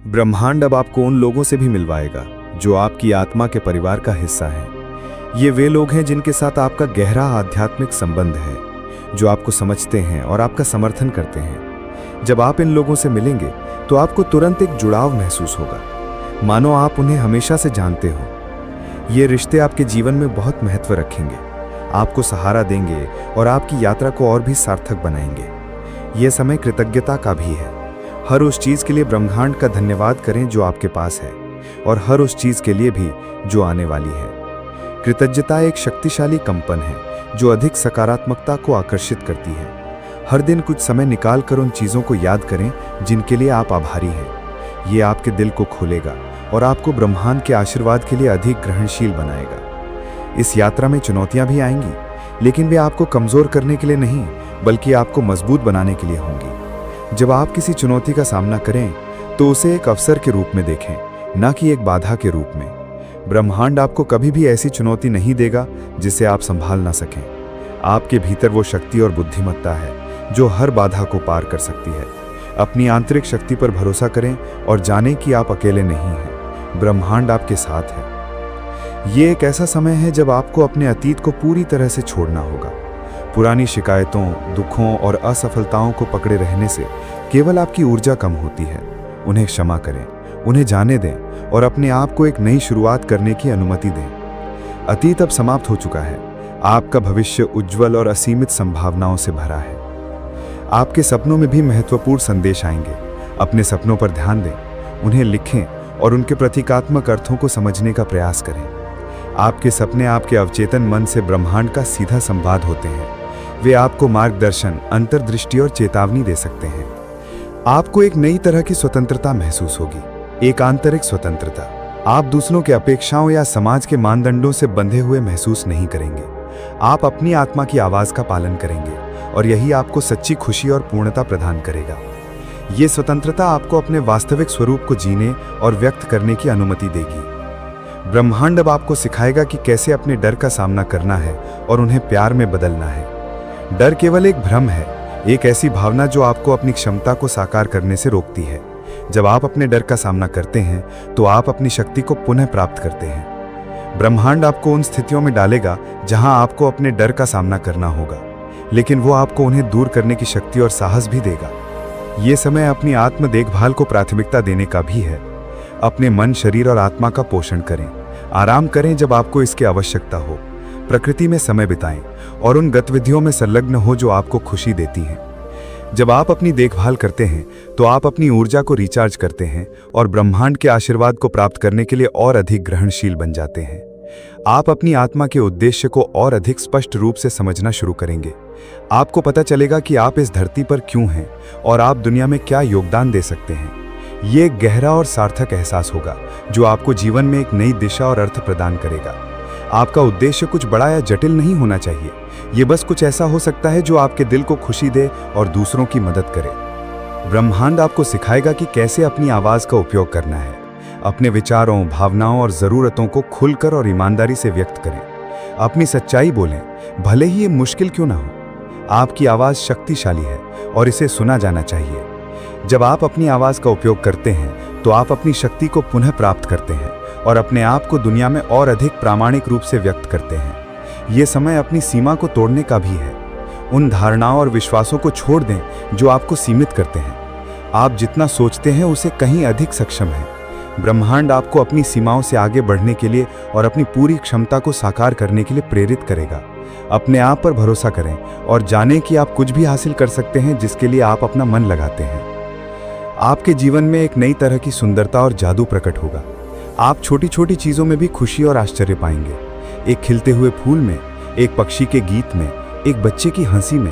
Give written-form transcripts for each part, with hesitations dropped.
ब्रह्मांड अब आपको उन लोगों से भी मिलवाएगा जो आपकी आत्मा के परिवार का हिस्सा हैं। ये वे लोग हैं जिनके साथ आपका गहरा आध्यात्मिक संबंध है, जो आपको समझते हैं और आपका समर्थन करते हैं। जब आप इन लोगों से मिलेंगे तो आपको तुरंत एक जुड़ाव महसूस होगा, मानो आप उन्हें हमेशा से जानते हो। ये रिश्ते आपके जीवन में बहुत महत्व रखेंगे, आपको सहारा देंगे और आपकी यात्रा को और भी सार्थक बनाएंगे। ये समय कृतज्ञता का भी है। हर उस चीज़ के लिए ब्रह्मांड का धन्यवाद करें जो आपके पास है, और हर उस चीज़ के लिए भी जो आने वाली है। कृतज्ञता एक शक्तिशाली कंपन है जो अधिक सकारात्मकता को आकर्षित करती है। हर दिन कुछ समय निकाल कर उन चीज़ों को याद करें जिनके लिए आप आभारी हैं। ये आपके दिल को खोलेगा और आपको ब्रह्मांड के आशीर्वाद के लिए अधिक ग्रहणशील बनाएगा। इस यात्रा में चुनौतियां भी आएंगी, लेकिन वे आपको कमज़ोर करने के लिए नहीं, बल्कि आपको मजबूत बनाने के लिए होंगी। जब आप किसी चुनौती का सामना करें तो उसे एक अवसर के रूप में देखें, न कि एक बाधा के रूप में। ब्रह्मांड आपको कभी भी ऐसी चुनौती नहीं देगा जिसे आप संभाल ना सकें। आपके भीतर वो शक्ति और बुद्धिमत्ता है जो हर बाधा को पार कर सकती है। अपनी आंतरिक शक्ति पर भरोसा करें और जानें कि आप अकेले नहीं हैं, ब्रह्मांड आपके साथ है। ये एक ऐसा समय है जब आपको अपने अतीत को पूरी तरह से छोड़ना होगा। पुरानी शिकायतों, दुखों और असफलताओं को पकड़े रहने से केवल आपकी ऊर्जा कम होती है। उन्हें क्षमा करें, उन्हें जाने दें और अपने आप को एक नई शुरुआत करने की अनुमति दें। अतीत अब समाप्त हो चुका है। आपका भविष्य उज्जवल और असीमित संभावनाओं से भरा है। आपके सपनों में भी महत्वपूर्ण संदेश आएंगे। अपने सपनों पर ध्यान दें, उन्हें लिखें और उनके प्रतीकात्मक अर्थों को समझने का प्रयास करें। आपके सपने आपके अवचेतन मन से ब्रह्मांड का सीधा संवाद होते हैं। वे आपको मार्गदर्शन, अंतर्दृष्टि और चेतावनी दे सकते हैं। आपको एक नई तरह की स्वतंत्रता महसूस होगी, एक आंतरिक स्वतंत्रता। आप दूसरों के अपेक्षाओं या समाज के मानदंडों से बंधे हुए महसूस नहीं करेंगे। आप अपनी आत्मा की आवाज का पालन करेंगे और यही आपको सच्ची खुशी और पूर्णता प्रदान करेगा। ये स्वतंत्रता आपको अपने वास्तविक स्वरूप को जीने और व्यक्त करने की अनुमति देगी। ब्रह्मांड अब आपको सिखाएगा कि कैसे अपने डर का सामना करना है और उन्हें प्यार में बदलना है। डर केवल एक भ्रम है, एक ऐसी भावना जो आपको अपनी क्षमता को साकार करने से रोकती है। जब आप अपने डर का सामना करते हैं तो आप अपनी शक्ति को पुनः प्राप्त करते हैं। ब्रह्मांड आपको उन स्थितियों में डालेगा जहां आपको अपने डर का सामना करना होगा, लेकिन वो आपको उन्हें दूर करने की शक्ति और साहस भी देगा। ये समय अपनी आत्म देखभाल को प्राथमिकता देने का भी है। अपने मन, शरीर और आत्मा का पोषण करें। आराम करें जब आपको इसकी आवश्यकता हो। प्रकृति में समय बिताएं और उन गतिविधियों में संलग्न हो जो आपको खुशी देती हैं। जब आप अपनी देखभाल करते हैं तो आप अपनी ऊर्जा को रिचार्ज करते हैं और ब्रह्मांड के आशीर्वाद को प्राप्त करने के लिए और अधिक ग्रहणशील बन जाते हैं। आप अपनी आत्मा के उद्देश्य को और अधिक स्पष्ट रूप से समझना शुरू करेंगे। आपको पता चलेगा कि आप इस धरती पर क्यों हैं और आप दुनिया में क्या योगदान दे सकते हैं। ये एक गहरा और सार्थक एहसास होगा जो आपको जीवन में एक नई दिशा और अर्थ प्रदान करेगा। आपका उद्देश्य कुछ बड़ा या जटिल नहीं होना चाहिए। ये बस कुछ ऐसा हो सकता है जो आपके दिल को खुशी दे और दूसरों की मदद करे। ब्रह्मांड आपको सिखाएगा कि कैसे अपनी आवाज़ का उपयोग करना है। अपने विचारों, भावनाओं और ज़रूरतों को खुलकर और ईमानदारी से व्यक्त करें। अपनी सच्चाई बोलें, भले ही ये मुश्किल क्यों ना हो। आपकी आवाज़ शक्तिशाली है और इसे सुना जाना चाहिए। जब आप अपनी आवाज़ का उपयोग करते हैं तो आप अपनी शक्ति को पुनः प्राप्त करते हैं और अपने आप को दुनिया में और अधिक प्रामाणिक रूप से व्यक्त करते हैं। ये समय अपनी सीमा को तोड़ने का भी है। उन धारणाओं और विश्वासों को छोड़ दें जो आपको सीमित करते हैं। आप जितना सोचते हैं उसे कहीं अधिक सक्षम हैं। ब्रह्मांड आपको अपनी सीमाओं से आगे बढ़ने के लिए और अपनी पूरी क्षमता को साकार करने के लिए प्रेरित करेगा। अपने आप पर भरोसा करें और जानें कि आप कुछ भी हासिल कर सकते हैं जिसके लिए आप अपना मन लगाते हैं। आपके जीवन में एक नई तरह की सुंदरता और जादू प्रकट होगा। आप छोटी छोटी चीज़ों में भी खुशी और आश्चर्य पाएंगे। एक खिलते हुए फूल में, एक पक्षी के गीत में, एक बच्चे की हंसी में।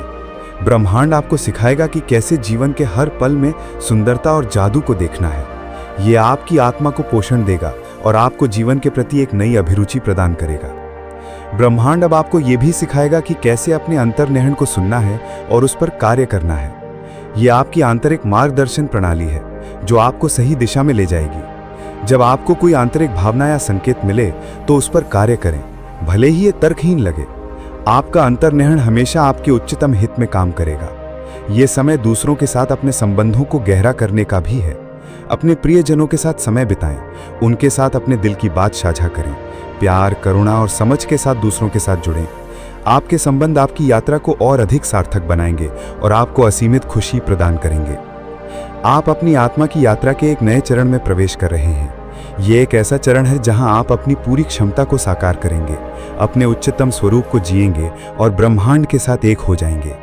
ब्रह्मांड आपको सिखाएगा कि कैसे जीवन के हर पल में सुंदरता और जादू को देखना है। ये आपकी आत्मा को पोषण देगा और आपको जीवन के प्रति एक नई अभिरुचि प्रदान करेगा। ब्रह्मांड अब आपको ये भी सिखाएगा कि कैसे अपने अंतर्निहित को सुनना है और उस पर कार्य करना है। ये आपकी आंतरिक मार्गदर्शन प्रणाली है जो आपको सही दिशा में ले जाएगी। जब आपको कोई आंतरिक भावना या संकेत मिले तो उस पर कार्य करें, भले ही ये तर्कहीन लगे। आपका अंतर्निहित हमेशा आपके उच्चतम हित में काम करेगा। ये समय दूसरों के साथ अपने संबंधों को गहरा करने का भी है। अपने प्रियजनों के साथ समय बिताएं, उनके साथ अपने दिल की बात साझा करें। प्यार, करुणा और समझ के साथ दूसरों के साथ जुड़ें। आपके संबंध आपकी यात्रा को और अधिक सार्थक बनाएंगे और आपको असीमित खुशी प्रदान करेंगे। आप अपनी आत्मा की यात्रा के एक नए चरण में प्रवेश कर रहे हैं। ये एक ऐसा चरण है जहां आप अपनी पूरी क्षमता को साकार करेंगे, अपने उच्चतम स्वरूप को जिएंगे और ब्रह्मांड के साथ एक हो जाएंगे।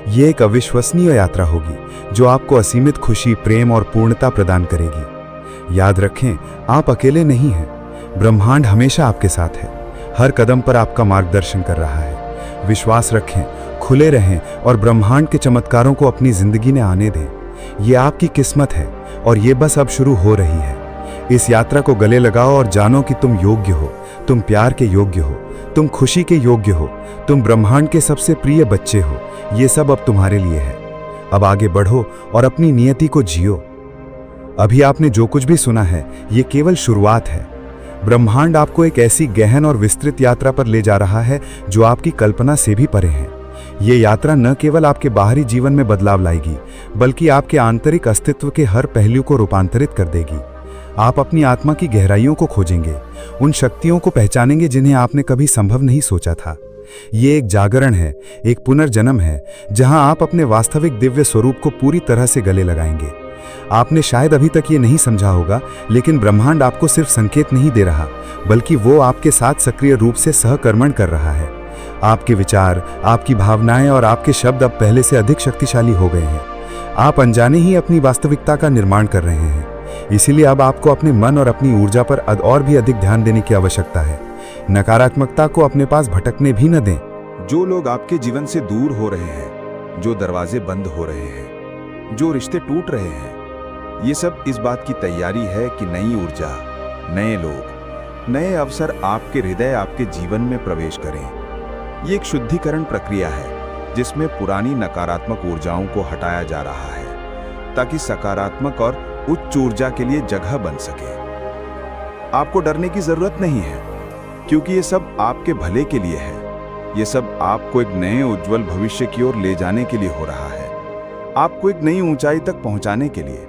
ये एक अविश्वसनीय यात्रा होगी जो आपको असीमित खुशी, प्रेम और पूर्णता प्रदान करेगी। याद रखें, आप अकेले नहीं हैं। ब्रह्मांड हमेशा आपके साथ है, हर कदम पर आपका मार्गदर्शन कर रहा है। विश्वास रखें, खुले रहें और ब्रह्मांड के चमत्कारों को अपनी जिंदगी में आने दें। ये आपकी किस्मत है और ये बस अब शुरू हो रही है। इस यात्रा को गले लगाओ और जानो कि तुम योग्य हो, तुम प्यार के योग्य हो, तुम खुशी के योग्य हो, तुम ब्रह्मांड के सबसे प्रिय बच्चे हो। ये सब अब तुम्हारे लिए है। अब आगे बढ़ो और अपनी नियति को जियो। अभी आपने जो कुछ भी सुना है, ये केवल शुरुआत है। ब्रह्मांड आपको एक ऐसी गहन और विस्तृत यात्रा पर ले जा रहा है जो आपकी कल्पना से भी परे है। ये यात्रा न केवल आपके बाहरी जीवन में बदलाव लाएगी, बल्कि आपके आंतरिक अस्तित्व के हर पहलू को रूपांतरित कर देगी। आप अपनी आत्मा की गहराइयों को खोजेंगे, उन शक्तियों को पहचानेंगे जिन्हें आपने कभी संभव नहीं सोचा था। ये एक जागरण है, एक पुनर्जन्म है, जहां आप अपने वास्तविक दिव्य स्वरूप को पूरी तरह से गले लगाएंगे। आपने शायद अभी तक ये नहीं समझा होगा, लेकिन ब्रह्मांड आपको सिर्फ संकेत नहीं दे रहा, बल्कि वो आपके साथ सक्रिय रूप से सहकर्मण कर रहा है। आपके विचार, आपकी भावनाएं और आपके शब्द अब पहले से अधिक शक्तिशाली हो गए हैं। आप अनजाने ही अपनी वास्तविकता का निर्माण कर रहे हैं। इसीलिए अब आपको अपने मन और अपनी ऊर्जा पर और भी अधिक ध्यान देने की आवश्यकता है। नकारात्मकता को अपने पास भटकने भी न दें। जो लोग आपके जीवन से दूर हो रहे हैं, जो दरवाजे बंद हो रहे हैं, जो रिश्ते टूट रहे हैं, ये सब इस बात की तैयारी है कि नई ऊर्जा, नए लोग, नए अवसर आपके हृदय, आपके जीवन में प्रवेश करें। ये एक शुद्धिकरण प्रक्रिया है जिसमें पुरानी नकारात्मक ऊर्जाओं को हटाया जा रहा है ताकि सकारात्मक और उच्च ऊर्जा के लिए जगह बन सके। आपको डरने की जरूरत नहीं है, क्योंकि ये सब आपके भले के लिए है। ये सब आपको एक नए उज्जवल भविष्य की ओर ले जाने के लिए हो रहा है, आपको एक नई ऊंचाई तक पहुंचाने के लिए।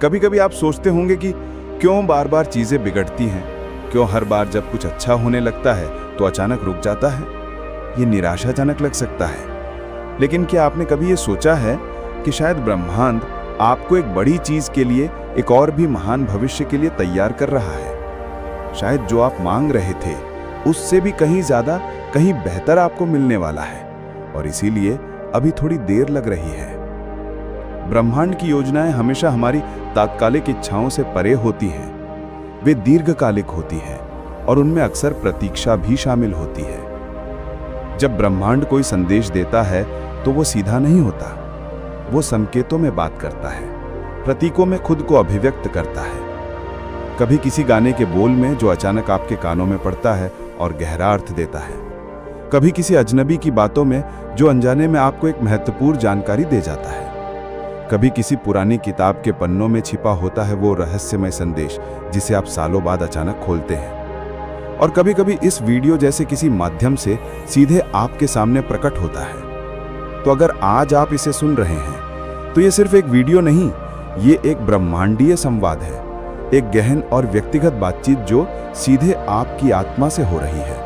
कभी कभी आप सोचते होंगे कि क्यों बार बार चीजें बिगड़ती हैं, क्यों हर बार जब कुछ अच्छा होने लगता है तो अचानक रुक जाता है। ये निराशाजनक लग सकता है, लेकिन क्या आपने कभी ये सोचा है कि शायद ब्रह्मांड आपको एक बड़ी चीज के लिए, एक और भी महान भविष्य के लिए तैयार कर रहा है। शायद जो आप मांग रहे थे उससे भी कहीं ज्यादा, कहीं बेहतर आपको मिलने वाला है, और इसीलिए अभी थोड़ी देर लग रही है। ब्रह्मांड की योजनाएं हमेशा हमारी तात्कालिक इच्छाओं से परे होती हैं। वे दीर्घकालिक होती हैं और उनमें अक्सर प्रतीक्षा भी शामिल होती है। जब ब्रह्मांड कोई संदेश देता है तो वो सीधा नहीं होता, वो संकेतों में बात करता है, प्रतीकों में खुद को अभिव्यक्त करता है। कभी किसी गाने के बोल में जो अचानक आपके कानों में पड़ता है और गहरा अर्थ देता है, कभी किसी अजनबी की बातों में जो अनजाने में आपको एक महत्वपूर्ण जानकारी दे जाता है, कभी किसी पुरानी किताब के पन्नों में छिपा होता है वो रहस्यमय संदेश जिसे आप सालों बाद अचानक खोलते हैं, और कभी कभी इस वीडियो जैसे किसी माध्यम से सीधे आपके सामने प्रकट होता है। तो अगर आज आप इसे सुन रहे हैं तो ये सिर्फ एक वीडियो नहीं, ये एक ब्रह्मांडीय संवाद है, एक गहन और व्यक्तिगत बातचीत जो सीधे आपकी आत्मा से हो रही है।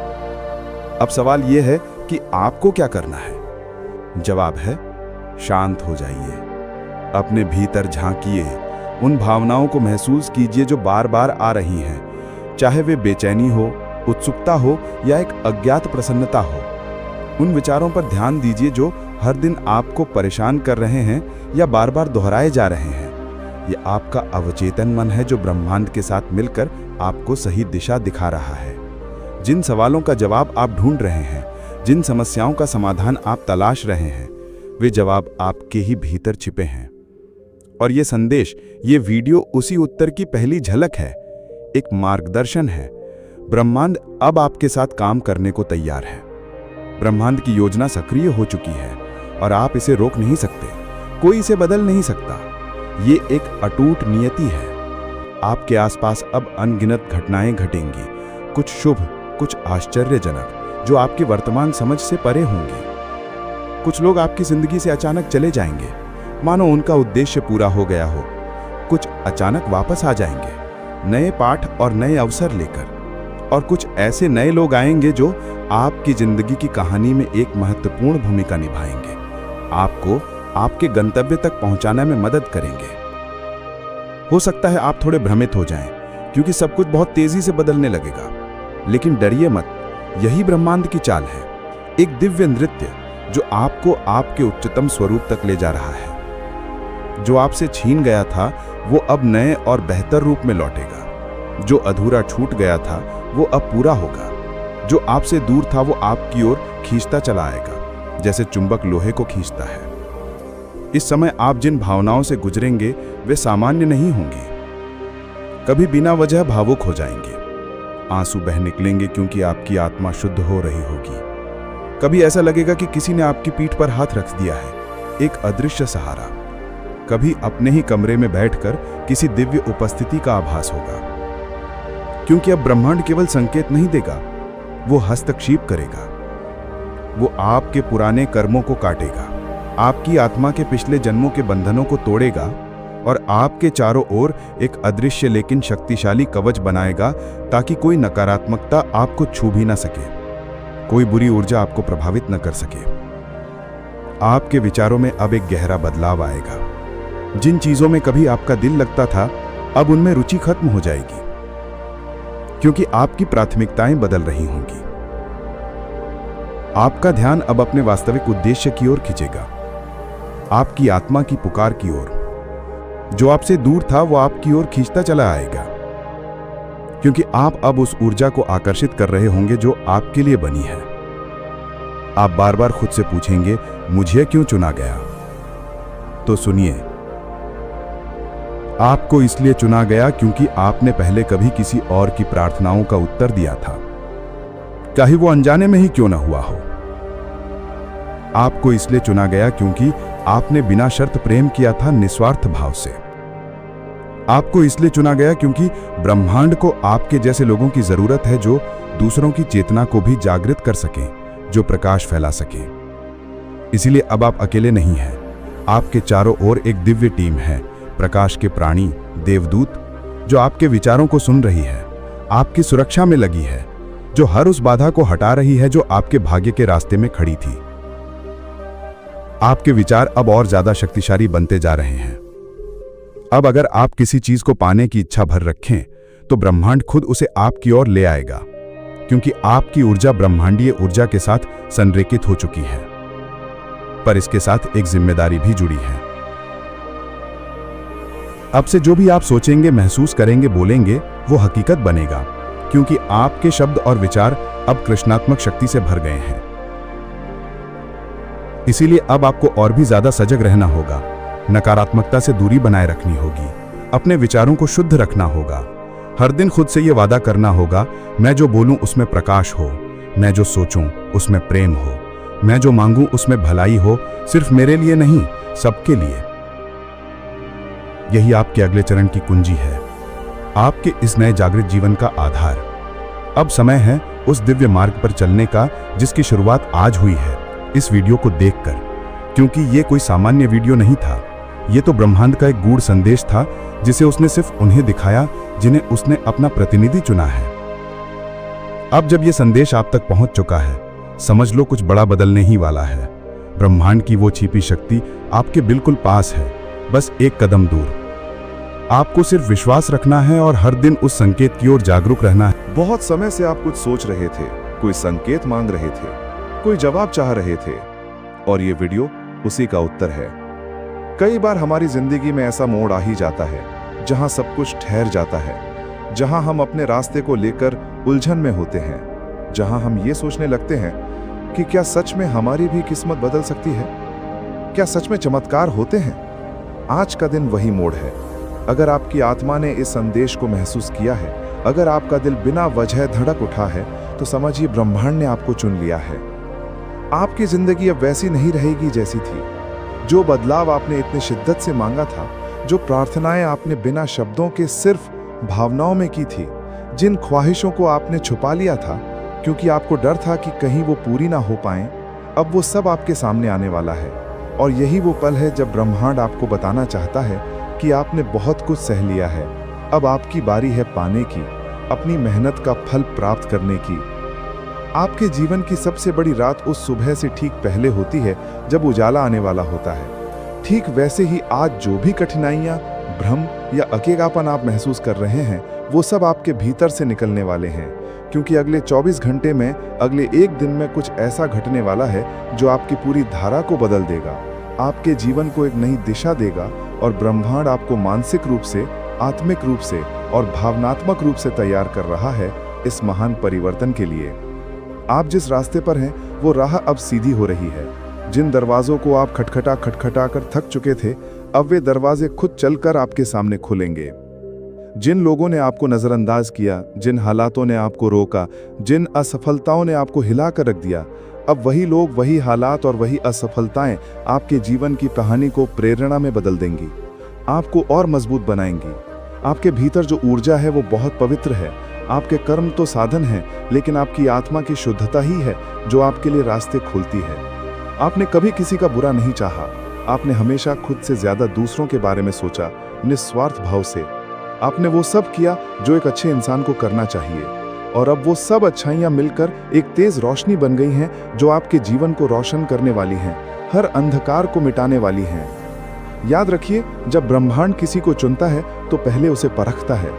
अब सवाल यह है कि आपको क्या करना है। जवाब है, शांत हो जाइए, अपने भीतर झांकिए, उन भावनाओं को महसूस कीजिए जो बार बार आ रही हैं, चाहे वे बेचैनी हो, उत्सुकता हो या एक अज्ञात प्रसन्नता हो। उन विचारों पर ध्यान दीजिए जो हर दिन आपको परेशान कर रहे हैं या बार बार दोहराए जा रहे हैं। ये आपका अवचेतन मन है जो ब्रह्मांड के साथ मिलकर आपको सही दिशा दिखा रहा है। जिन सवालों का जवाब आप ढूंढ रहे हैं, जिन समस्याओं का समाधान आप तलाश रहे हैं, वे जवाब आपके ही भीतर छिपे हैं। और ये संदेश, ये वीडियो उसी उत्तर की पहली झलक है, एक मार्गदर्शन है। ब्रह्मांड अब आपके साथ काम करने को तैयार है। ब्रह्मांड की योजना सक्रिय हो चुकी है और आप इसे रोक नहीं सकते, कोई इसे बदल नहीं सकता। ये एक अटूट नियति है। आपके आसपास अब अनगिनत घटनाएं घटेंगी, कुछ शुभ, कुछ आश्चर्यजनक, जो आपकी वर्तमान समझ से परे होंगे। कुछ लोग आपकी जिंदगी से अचानक चले जाएंगे, मानो उनका उद्देश्य पूरा हो गया हो। कुछ अचानक वापस आ जाएंगे, नए पाठ और नए अवसर लेकर। और कुछ ऐसे नए लोग आएंगे जो आपकी जिंदगी की कहानी में एक महत्वपूर्ण भूमिका निभाएंगे, आपको आपके गंतव्य तक पहुंचाने में मदद करेंगे। हो सकता है आप थोड़े भ्रमित हो जाएं, क्योंकि सब कुछ बहुत तेजी से बदलने लगेगा, लेकिन डरिए मत, यही ब्रह्मांड की चाल है, एक दिव्य नृत्य जो आपको आपके उच्चतम स्वरूप तक ले जा रहा है। जो आपसे छीन गया था वो अब नए और बेहतर रूप में लौटेगा। जो अधूरा छूट गया था वो अब पूरा होगा। जो आपसे दूर था वो आपकी ओर खींचता चला आएगा, जैसे चुंबक लोहे को खींचता है। इस समय आप जिन भावनाओं से गुजरेंगे वे सामान्य नहीं होंगी। कभी बिना वजह भावुक हो जाएंगे, आंसू बह निकलेंगे क्योंकि आपकी आत्मा शुद्ध हो रही होगी। कभी ऐसा लगेगा कि किसी ने आपकी पीठ पर हाथ रख दिया है, एक अदृश्य सहारा। कभी अपने ही कमरे में बैठकर किसी दिव्य उपस्थिति का आभास होगा, क्योंकि अब ब्रह्मांड केवल संकेत नहीं देगा, वो हस्तक्षेप करेगा। वो आपके पुराने कर्मों को काटेगा, आपकी आत्मा के पिछले जन्मों के बंधनों को तोड़ेगा और आपके चारों ओर एक अदृश्य लेकिन शक्तिशाली कवच बनाएगा, ताकि कोई नकारात्मकता आपको छू भी न सके, कोई बुरी ऊर्जा आपको प्रभावित न कर सके। आपके विचारों में अब एक गहरा बदलाव आएगा। जिन चीजों में कभी आपका दिल लगता था, अब उनमें रुचि खत्म हो जाएगी, क्योंकि आपकी प्राथमिकताएं बदल रही होंगी। आपका ध्यान अब अपने वास्तविक उद्देश्य की ओर खिंचेगा, आपकी आत्मा की पुकार की ओर। जो आपसे दूर था वो आपकी ओर खींचता चला आएगा, क्योंकि आप अब उस ऊर्जा को आकर्षित कर रहे होंगे जो आपके लिए बनी है। आप बार बार खुद से पूछेंगे, मुझे क्यों चुना गया? तो सुनिए, आपको इसलिए चुना गया क्योंकि आपने पहले कभी किसी और की प्रार्थनाओं का उत्तर दिया था, चाहे वो अनजाने में ही क्यों न हुआ हो। आपको इसलिए चुना गया क्योंकि आपने बिना शर्त प्रेम किया था, निस्वार्थ भाव से। आपको इसलिए चुना गया क्योंकि ब्रह्मांड को आपके जैसे लोगों की जरूरत है, जो दूसरों की चेतना को भी जागृत कर सकें, जो प्रकाश फैला सकें। इसीलिए अब आप अकेले नहीं हैं, आपके चारों ओर एक दिव्य टीम है, प्रकाश के प्राणी, देवदूत, जो आपके विचारों को सुन रही है, आपकी सुरक्षा में लगी है, जो हर उस बाधा को हटा रही है जो आपके भाग्य के रास्ते में खड़ी थी। आपके विचार अब और ज्यादा शक्तिशाली बनते जा रहे हैं। अब अगर आप किसी चीज को पाने की इच्छा भर रखें, तो ब्रह्मांड खुद उसे आपकी ओर ले आएगा, क्योंकि आपकी ऊर्जा ब्रह्मांडीय ऊर्जा के साथ संरेखित हो चुकी है। पर इसके साथ एक जिम्मेदारी भी जुड़ी है। अब से जो भी आप सोचेंगे, महसूस करेंगे, बोलेंगे, वो हकीकत बनेगा, क्योंकि आपके शब्द और विचार अब कृष्णात्मक शक्ति से भर गए हैं। इसीलिए अब आपको और भी ज्यादा सजग रहना होगा, नकारात्मकता से दूरी बनाए रखनी होगी, अपने विचारों को शुद्ध रखना होगा। हर दिन खुद से यह वादा करना होगा, मैं जो बोलूं उसमें प्रकाश हो, मैं जो सोचूं उसमें प्रेम हो, मैं जो मांगूं उसमें भलाई हो, सिर्फ मेरे लिए नहीं, सबके लिए। यही आपके अगले चरण की कुंजी है, आपके इस नए जागृत जीवन का आधार। अब समय है उस दिव्य मार्ग पर चलने का जिसकी शुरुआत आज हुई है, इस वीडियो को देखकर, क्योंकि ये कोई सामान्य वीडियो नहीं था। ये तो ब्रह्मांड का एक गूढ़ संदेश था, जिसे उसने सिर्फ उन्हें दिखाया जिन्हें उसने अपना प्रतिनिधि चुना है। अब जब ये संदेश आप तक पहुंच चुका है, समझ लो कुछ बड़ा बदलने ही वाला है। ब्रह्मांड की वो छिपी शक्ति आपके बिल्कुल पास है, बस एक कदम दूर। आपको सिर्फ विश्वास रखना है और हर दिन उस संकेत की ओर जागरूक रहना है। बहुत समय से आप कुछ सोच रहे थे, कोई संकेत मांग रहे थे, कोई जवाब चाह रहे थे, और ये वीडियो उसी का उत्तर है। कई बार हमारी जिंदगी में ऐसा मोड़ आ ही जाता है जहां सब कुछ ठहर जाता है, जहां हम अपने रास्ते को लेकर उलझन में होते हैं, जहां हम ये सोचने लगते हैं कि क्या सच में हमारी भी किस्मत बदल सकती है, क्या सच में चमत्कार होते हैं। आज का दिन वही मोड़ है। अगर आपकी आत्मा ने इस संदेश को महसूस किया है, अगर आपका दिल बिना वजह धड़क उठा है, तो समझिए ब्रह्मांड ने आपको चुन लिया है। आपकी जिंदगी अब वैसी नहीं रहेगी जैसी थी। जो बदलाव आपने इतनी शिद्दत से मांगा था, जो प्रार्थनाएं आपने बिना शब्दों के सिर्फ भावनाओं में की थी, जिन ख्वाहिशों को आपने छुपा लिया था क्योंकि आपको डर था कि कहीं वो पूरी ना हो पाएं, अब वो सब आपके सामने आने वाला है। और यही वो पल है जब ब्रह्मांड आपको बताना चाहता है कि आपने बहुत कुछ सह लिया है। अब आपकी बारी है पाने की, अपनी मेहनत का फल प्राप्त करने की। आपके जीवन की सबसे बड़ी रात उस सुबह से ठीक पहले होती है जब उजाला आने वाला होता है। ठीक वैसे ही आज जो भी कठिनाइयां, भ्रम या अकेलापन आप महसूस कर रहे हैं, वो सब आपके भीतर से निकलने वाले हैं, क्योंकि अगले 24 घंटे में, अगले एक दिन में कुछ ऐसा घटने वाला है जो आपकी पूरी धारा को बदल देगा, आपके जीवन को एक नई दिशा देगा और ब्रह्मांड आपको मानसिक रूप से, आत्मिक रूप से और भावनात्मक रूप से तैयार कर रहा है इस महान परिवर्तन के लिए। आप जिस रास्ते पर हैं वो राह अब सीधी हो रही है। जिन दरवाजों को आप खटखटा खटखटा कर थक चुके थे, अब वे दरवाजे खुद चलकर आपके सामने खुलेंगे। जिन लोगों ने आपको नजरअंदाज किया, जिन हालातों ने आपको रोका, जिन असफलताओं ने आपको हिला कर रख दिया, अब वही लोग, वही हालात और वही असफलताएं आपके जीवन की कहानी को प्रेरणा में बदल देंगी, आपको और मजबूत बनाएंगी। आपके भीतर जो ऊर्जा है वो बहुत पवित्र है। आपके कर्म तो साधन हैं, लेकिन आपकी आत्मा की शुद्धता ही है जो आपके लिए रास्ते खोलती है। आपने कभी किसी का बुरा नहीं चाहा। आपने हमेशा खुद से ज्यादा दूसरों के बारे में सोचा, निस्वार्थ भाव से। आपने वो सब किया जो एक अच्छे इंसान को करना चाहिए, और अब वो सब अच्छाइयाँ मिलकर एक तेज रोशनी बन गई हैं जो आपके जीवन को रोशन करने वाली हैं, हर अंधकार को मिटाने वाली हैं। याद रखिए, जब ब्रह्मांड किसी को चुनता है तो पहले उसे परखता है।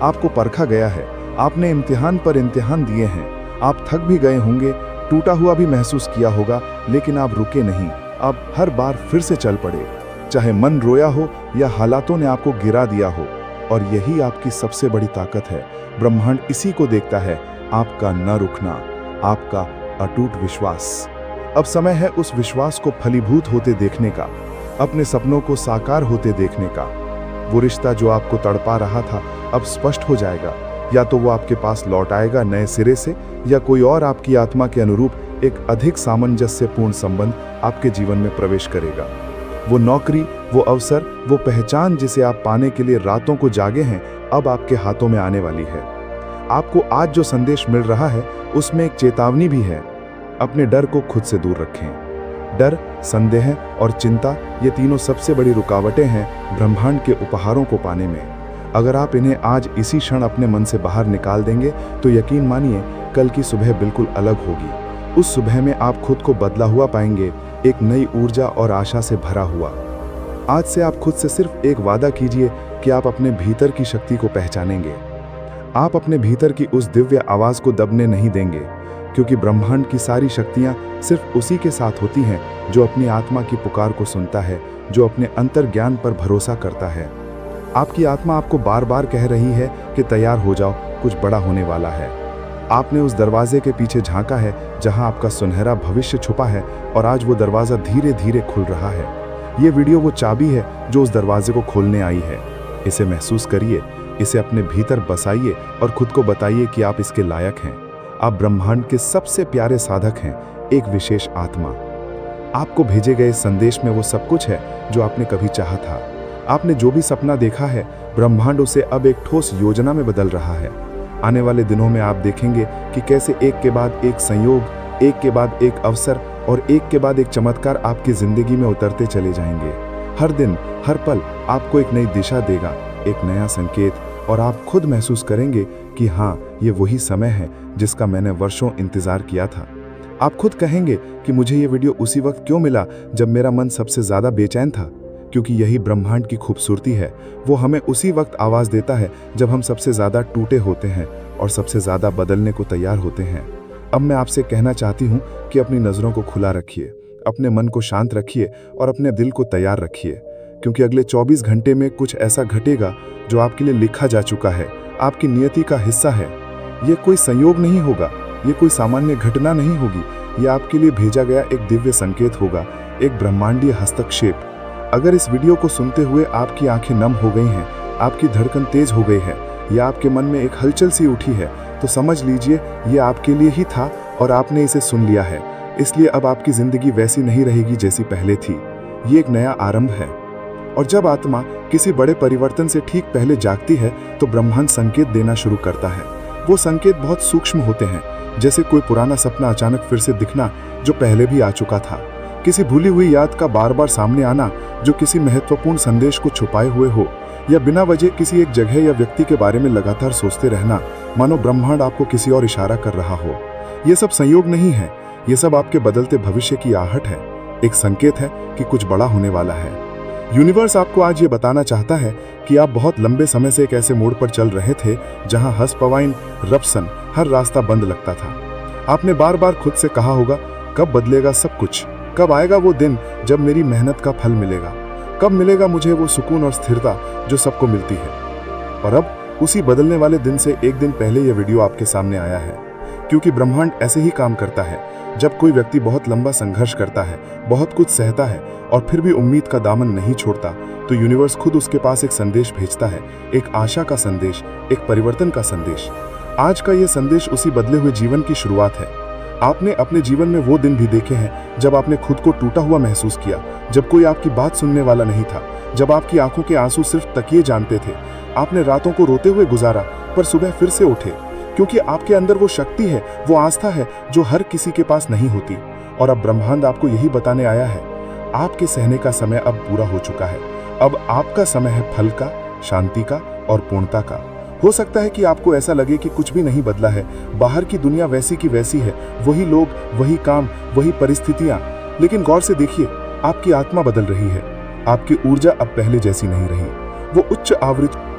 आपको परखा गया है, आपने इम्तिहान पर इम्तिहान दिए हैं। आप थक भी गए होंगे, टूटा हुआ भी महसूस किया होगा, लेकिन आप रुके नहीं। अब हर बार फिर से चल पड़े, चाहे मन रोया हो या हालातों ने आपको गिरा दिया हो। और यही आपकी सबसे बड़ी ताकत है। ब्रह्मांड इसी को देखता है, आपका न रुकना, आपका अटूट विश्वास। अब समय है उस विश्वास को फलीभूत होते देखने का, अपने सपनों को साकार होते देखने का। वो रिश्ता जो आपको तड़पा रहा था अब स्पष्ट हो जाएगा। या तो वो आपके पास लौट आएगा नए सिरे से, या कोई और आपकी आत्मा के अनुरूप एक अधिक सामंजस्यपूर्ण संबंध आपके जीवन में प्रवेश करेगा। वो नौकरी, वो अवसर, वो पहचान जिसे आप पाने के लिए रातों को जागे हैं, अब आपके हाथों में आने वाली है। आपको आज जो संदेश मिल रहा है उसमें एक चेतावनी भी है। अपने डर को खुद से दूर रखें। डर, संदेह और चिंता, ये तीनों सबसे बड़ी रुकावटें हैं ब्रह्मांड के उपहारों को पाने में। अगर आप इन्हें आज इसी क्षण अपने मन से बाहर निकाल देंगे तो यकीन मानिए कल की सुबह बिल्कुल अलग होगी। उस सुबह में आप खुद को बदला हुआ पाएंगे, एक नई ऊर्जा और आशा से भरा हुआ। आज से आप खुद से सिर्फ एक वादा कीजिए कि आप अपने भीतर की शक्ति को पहचानेंगे। आप अपने भीतर की उस दिव्य आवाज को दबने नहीं देंगे, क्योंकि ब्रह्मांड की सारी शक्तियां सिर्फ उसी के साथ होती हैं जो अपनी आत्मा की पुकार को सुनता है, जो अपने अंतर्ज्ञान पर भरोसा करता है। आपकी आत्मा आपको बार बार कह रही है कि तैयार हो जाओ, कुछ बड़ा होने वाला है। आपने उस दरवाजे के पीछे झांका है जहां आपका सुनहरा भविष्य छुपा है, और आज वो दरवाजा धीरे धीरे खुल रहा है। ये वीडियो वो चाबी है जो उस दरवाजे को खोलने आई है। इसे महसूस करिए, इसे अपने भीतर बसाइए और खुद को बताइए कि आप इसके लायक हैं। आप ब्रह्मांड के सबसे प्यारे साधक हैं, एक विशेष आत्मा। आपको भेजे गए संदेश में वो सब कुछ है जो आपने कभी चाहा था। आपने जो भी सपना देखा है, ब्रह्मांड उसे अब एक ठोस योजना में बदल रहा है। आने वाले दिनों में आप देखेंगे कि कैसे एक के बाद एक संयोग, एक के बाद एक अवसर और एक के बाद एक चमत्कार आपकी जिंदगी में उतरते चले जाएंगे। हर दिन, हर पल आपको एक नई दिशा देगा, एक नया संकेत, और आप खुद महसूस करेंगे कि हाँ, ये वही समय है जिसका मैंने वर्षों इंतजार किया था। आप खुद कहेंगे कि मुझे ये वीडियो उसी वक्त क्यों मिला जब मेरा मन सबसे ज्यादा बेचैन था, क्योंकि यही ब्रह्मांड की खूबसूरती है। वो हमें उसी वक्त आवाज देता है जब हम सबसे ज्यादा टूटे होते हैं और सबसे ज्यादा बदलने को तैयार होते हैं। अब मैं आपसे कहना चाहती हूँ कि अपनी नजरों को खुला रखिए, अपने मन को शांत रखिए और अपने दिल को तैयार रखिए, क्योंकि अगले 24 घंटे में कुछ ऐसा घटेगा जो आपके लिए लिखा जा चुका है, आपकी नियति का हिस्सा है। ये कोई संयोग नहीं होगा, ये कोई सामान्य घटना नहीं होगी, ये आपके लिए भेजा गया एक दिव्य संकेत होगा, एक ब्रह्मांडीय हस्तक्षेप। अगर इस वीडियो को सुनते हुए आपकी आंखें नम हो गई हैं, आपकी धड़कन तेज हो गई है, या आपके मन में एक हलचल सी उठी है, तो समझ लीजिए ये आपके लिए ही था और आपने इसे सुन लिया है। इसलिए अब आपकी जिंदगी वैसी नहीं रहेगी जैसी पहले थी। ये एक नया आरंभ है। और जब आत्मा किसी बड़े परिवर्तन से ठीक पहले जागती है तो ब्रह्मांड संकेत देना शुरू करता है। वो संकेत बहुत सूक्ष्म होते हैं, जैसे कोई पुराना सपना अचानक फिर से दिखना जो पहले भी आ चुका था। किसी भूली हुई याद का बार बार सामने आना जो किसी महत्वपूर्ण संदेश को छुपाए हुए हो, या बिना वजह किसी एक जगह या व्यक्ति के बारे में लगातार सोचते रहना, मानो ब्रह्मांड आपको किसी और इशारा कर रहा हो। ये सब संयोग नहीं है, ये सब आपके बदलते भविष्य की आहट है, एक संकेत है कि कुछ बड़ा होने वाला है। यूनिवर्स आपको आज ये बताना चाहता है कि आप बहुत लंबे समय से एक ऐसे मोड़ पर चल रहे थे जहां हसपवाइन रप्सन हर रास्ता बंद लगता था। आपने बार बार खुद से कहा होगा, कब बदलेगा सब कुछ, कब आएगा वो दिन जब मेरी मेहनत का फल मिलेगा, कब मिलेगा मुझे वो सुकून और स्थिरता जो सबको मिलती है। और अब उसी बदलने वाले दिन से एक दिन पहले यह वीडियो आपके सामने आया है, क्योंकि ब्रह्मांड ऐसे ही काम करता है। जब कोई व्यक्ति बहुत लंबा संघर्ष करता है, बहुत कुछ सहता है और फिर भी उम्मीद का दामन नहीं छोड़ता, तो यूनिवर्स खुद उसके पास एक संदेश भेजता है, एक आशा का संदेश, एक परिवर्तन का संदेश। आज का ये संदेश उसी बदले हुए जीवन की शुरुआत है। आपने अपने जीवन में वो दिन भी देखे हैं जब आपने खुद को टूटा हुआ महसूस किया, जब कोई आपकी बात सुनने वाला नहीं था, जब आपकी आंखों के आंसू सिर्फ तकिए जानते थे। आपने रातों को रोते हुए गुजारा, पर सुबह फिर से उठे, क्योंकि आपके अंदर वो शक्ति है, वो आस्था है जो हर किसी के पास नहीं होती। और अब ब्रह्मांड आपको यही बताने आया है, आपके सहने का समय अब पूरा हो चुका है। अब आपका समय है फल का, शांति का और पूर्णता का। हो सकता है कि आपको ऐसा लगे कि कुछ भी नहीं बदला है, बाहर की दुनिया वैसी की वैसी है, वही लोग, वही काम, वही परिस्थितियां। लेकिन गौर से देखिए, आपकी आत्मा बदल रही है। आपकी ऊर्जा अब पहले जैसी नहीं रही। वो उच्च आवृत्ति